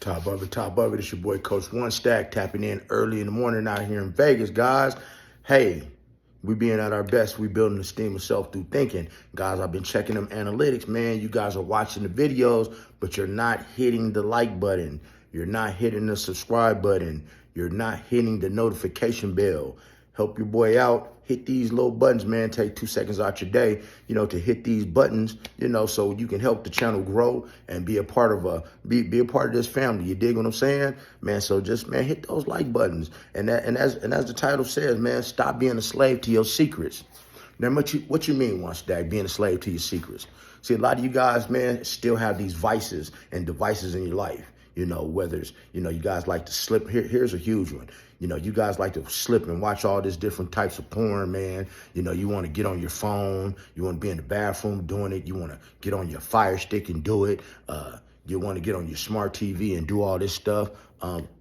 Top of it. It's your boy, Coach One Stack, tapping in early in the morning out here in Vegas, guys. Hey, we being at our best. We building the esteem of self through thinking. Guys, I've been checking them analytics, man. You guys are watching the videos, but you're not hitting the like button. You're not hitting the subscribe button. You're not hitting the notification bell. Help your boy out. Hit these little buttons, man. Take 2 seconds out your day, to hit these buttons, so you can help the channel grow and be a part of be a part of this family. You dig what I'm saying, man? So just, man, hit those like buttons. And as the title says, man, stop being a slave to your secrets. Now, what you mean, One Stack, being a slave to your secrets? See, a lot of you guys, man, still have these vices and devices in your life. Whether it's, you guys like to slip. Here's a huge one. You guys like to slip and watch all these different types of porn, man. You want to get on your phone. You want to be in the bathroom doing it. You want to get on your Fire Stick and do it. You want to get on your smart TV and do all this stuff.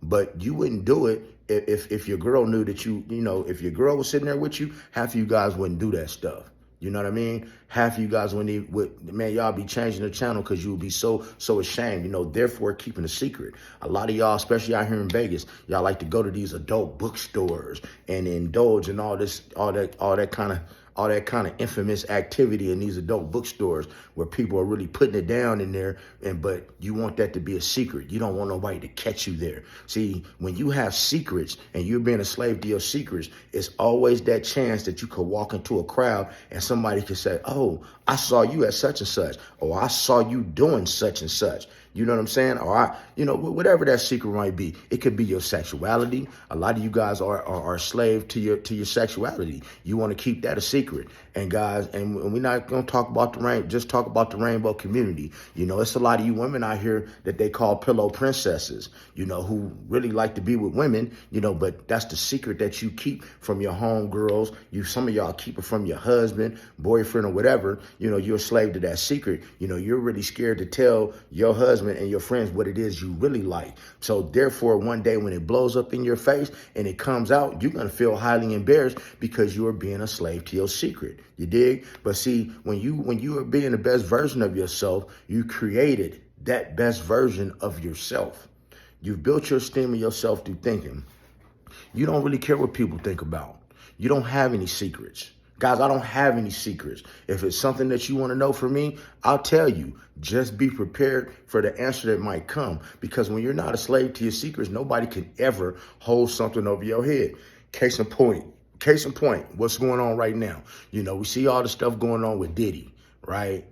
But you wouldn't do it if your girl knew that if your girl was sitting there with you, half of you guys wouldn't do that stuff. You know what I mean? Half of you guys man, y'all be changing the channel because you would be so ashamed, therefore keeping a secret. A lot of y'all, especially out here in Vegas, y'all like to go to these adult bookstores and indulge in all that kind of infamous activity in these adult bookstores where people are really putting it down in there, but you want that to be a secret. You don't want nobody to catch you there. See, when you have secrets and you're being a slave to your secrets, it's always that chance that you could walk into a crowd and somebody could say, oh, I saw you at such and such, or I saw you doing such and such. You know what I'm saying? Or whatever that secret might be. It could be your sexuality. A lot of you guys are slave to your sexuality. You want to keep that a secret. And guys, and we're not gonna talk about just talk about the rainbow community. It's a lot of you women out here that they call pillow princesses, who really like to be with women, but that's the secret that you keep from your home girls. Some of y'all keep it from your husband, boyfriend, or whatever. You're a slave to that secret. You're really scared to tell your husband and your friends what it is you really like. So therefore, one day when it blows up in your face and it comes out, you're going to feel highly embarrassed because you are being a slave to your secret. You dig? But see, when you are being the best version of yourself, you created that best version of yourself. You've built your esteem of yourself through thinking. You don't really care what people think about. You don't have any secrets. Guys, I don't have any secrets. If it's something that you want to know from me, I'll tell you. Just be prepared for the answer that might come. Because when you're not a slave to your secrets, nobody can ever hold something over your head. Case in point, what's going on right now? We see all the stuff going on with Diddy, right?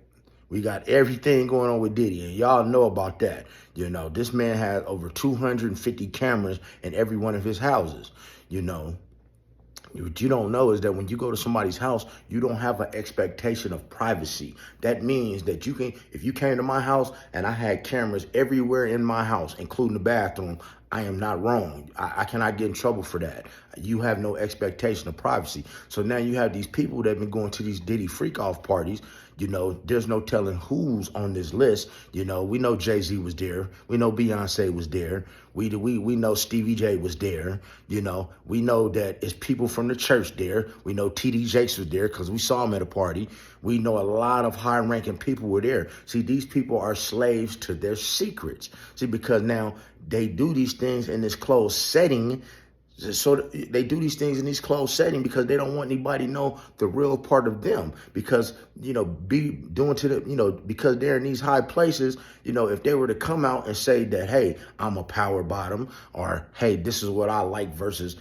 We got everything going on with Diddy, and y'all know about that. This man has over 250 cameras in every one of his houses, What you don't know is that when you go to somebody's house, you don't have an expectation of privacy. That means that if you came to my house and I had cameras everywhere in my house, including the bathroom, I am not wrong. I cannot get in trouble for that. You have no expectation of privacy. So now you have these people that have been going to these Diddy freak-off parties. There's no telling who's on this list. We know Jay-Z was there. We know Beyonce was there. We know Stevie J was there. We know that it's people from the church there. We know TD Jakes was there because we saw him at a party. We know a lot of high-ranking people were there. See, these people are slaves to their secrets. See, because now they do these things in this closed setting. So they do these things in these closed settings because they don't want anybody to know the real part of them. Because, because they're in these high places, if they were to come out and say that, hey, I'm a power bottom, or hey, this is what I like versus,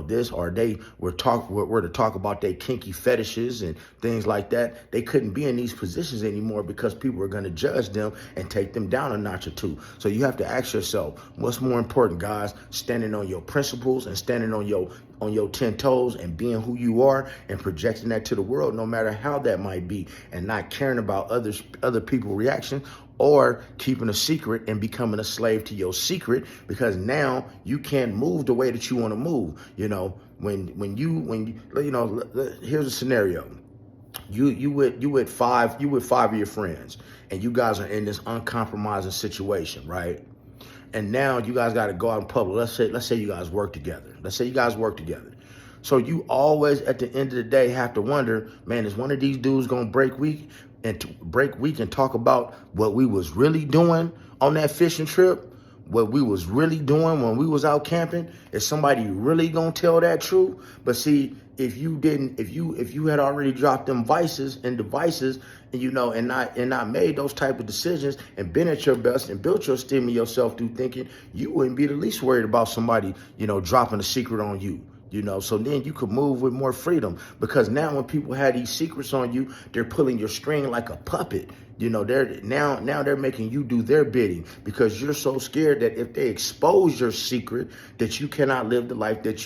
this, or they were to talk about their kinky fetishes and things like that, they couldn't be in these positions anymore because people are going to judge them and take them down a notch or two. So you have to ask yourself, what's more important, guys? Standing on your principles and standing on your 10 toes and being who you are and projecting that to the world, no matter how that might be, and not caring about other people's reaction, or keeping a secret and becoming a slave to your secret because now you can't move the way that you want to move. Here's a scenario. You with five of your friends, and you guys are in this uncompromising situation, right? And now you guys got to go out in public. Let's say you guys work together. So you always, at the end of the day, have to wonder, man, is one of these dudes gonna break weak and talk about what we was really doing on that fishing trip? what we was really doing when we was out camping? Is somebody really gonna tell that truth? But see, if you had already dropped them vices and devices, and not made those type of decisions and been at your best and built your esteem of yourself through thinking, you wouldn't be the least worried about somebody, dropping a secret on you. So then you could move with more freedom, because now when people have these secrets on you, they're pulling your string like a puppet. They're making you do their bidding, because you're so scared that if they expose your secret, that you cannot live the life that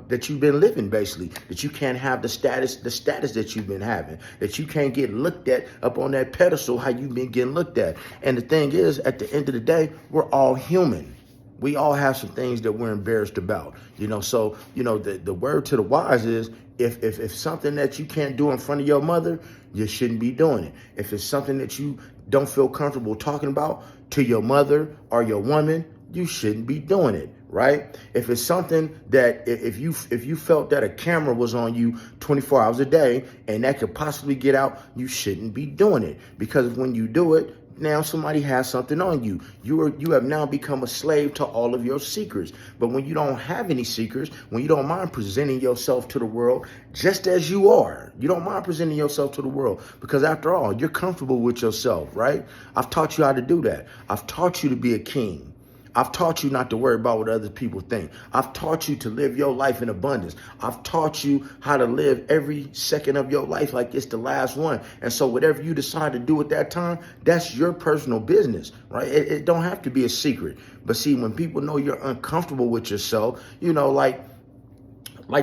that you've been living, basically, that you can't have the status that you've been having, that you can't get looked at up on that pedestal how you've been getting looked at. And the thing is, at the end of the day, we're all human. We all have some things that we're embarrassed about, So, the word to the wise is, if something that you can't do in front of your mother, you shouldn't be doing it. If it's something that you don't feel comfortable talking about to your mother or your woman, you shouldn't be doing it, right? If it's something that if you felt that a camera was on you 24 hours a day and that could possibly get out, you shouldn't be doing it, because when you do it, now somebody has something on you. You have now become a slave to all of your secrets. But when you don't have any secrets, when you don't mind presenting yourself to the world just as you are, you don't mind presenting yourself to the world, because after all, you're comfortable with yourself, right? I've taught you how to do that. I've taught you to be a king. I've taught you not to worry about what other people think. I've taught you to live your life in abundance. I've taught you how to live every second of your life like it's the last one. And so whatever you decide to do at that time, that's your personal business, right? It don't have to be a secret. But see, when people know you're uncomfortable with yourself, like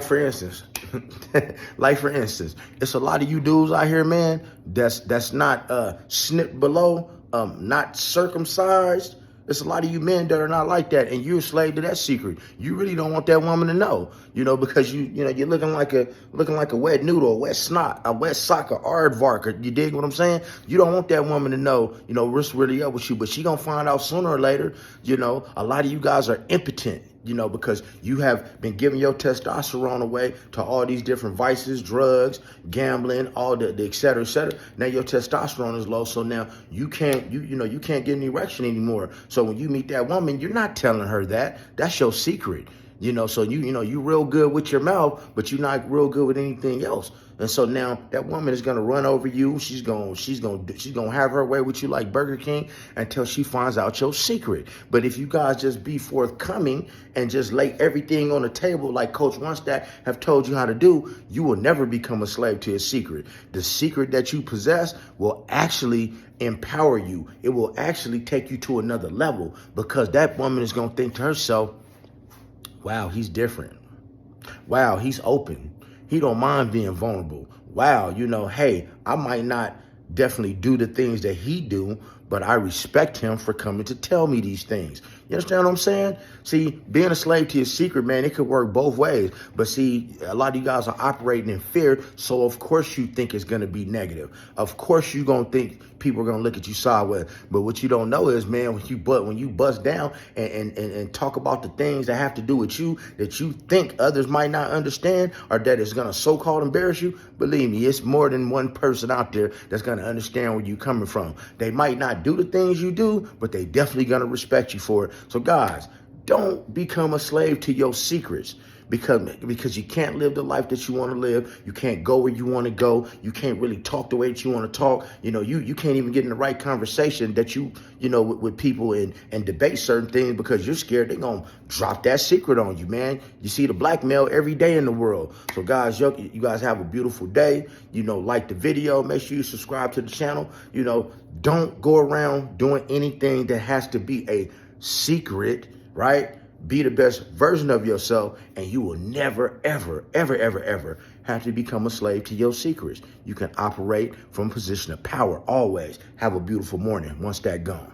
for instance, it's a lot of you dudes out here, man, that's not snipped below, not circumcised. There's a lot of you men that are not like that, and you're a slave to that secret. You really don't want that woman to know, because you're looking like a wet noodle, a wet snot, a wet sock, a aardvark. You dig what I'm saying? You don't want that woman to know, what's really up with you, but she gonna find out sooner or later. A lot of you guys are impotent, because you have been giving your testosterone away to all these different vices, drugs, gambling, all the et cetera, et cetera. Now your testosterone is low, so now you can't get an erection anymore. So when you meet that woman, you're not telling her that. That's your secret. So you real good with your mouth, but you're not real good with anything else. And so now that woman is gonna run over you. She's gonna have her way with you like Burger King until she finds out your secret. But if you guys just be forthcoming and just lay everything on the table like Coach Onestack have told you how to do, you will never become a slave to a secret. The secret that you possess will actually empower you. It will actually take you to another level, because that woman is gonna think to herself, wow, he's different. Wow, he's open. He don't mind being vulnerable. Wow, hey, I might not definitely do the things that he do, but I respect him for coming to tell me these things. You understand what I'm saying? See, being a slave to your secret, man, it could work both ways. But see, a lot of you guys are operating in fear, so of course you think it's going to be negative. Of course you're going to think people are going to look at you sideways. But what you don't know is, man, when you bust down and talk about the things that have to do with you that you think others might not understand, or that is going to so-called embarrass you, believe me, it's more than one person out there that's going to understand where you're coming from. They might not do the things you do, but they definitely going to respect you for it. So guys, don't become a slave to your secrets, because you can't live the life that you want to live. You can't go where you want to go. You can't really talk the way that you want to talk. You can't even get in the right conversation that with people and debate certain things, because you're scared they're going to drop that secret on you, man. You see the blackmail every day in the world. So guys, you guys have a beautiful day. Like the video. Make sure you subscribe to the channel. Don't go around doing anything that has to be a secret, right? Be the best version of yourself, and you will never, ever, ever, ever, ever have to become a slave to your secrets. You can operate from a position of power always. Have a beautiful morning. Once that gone.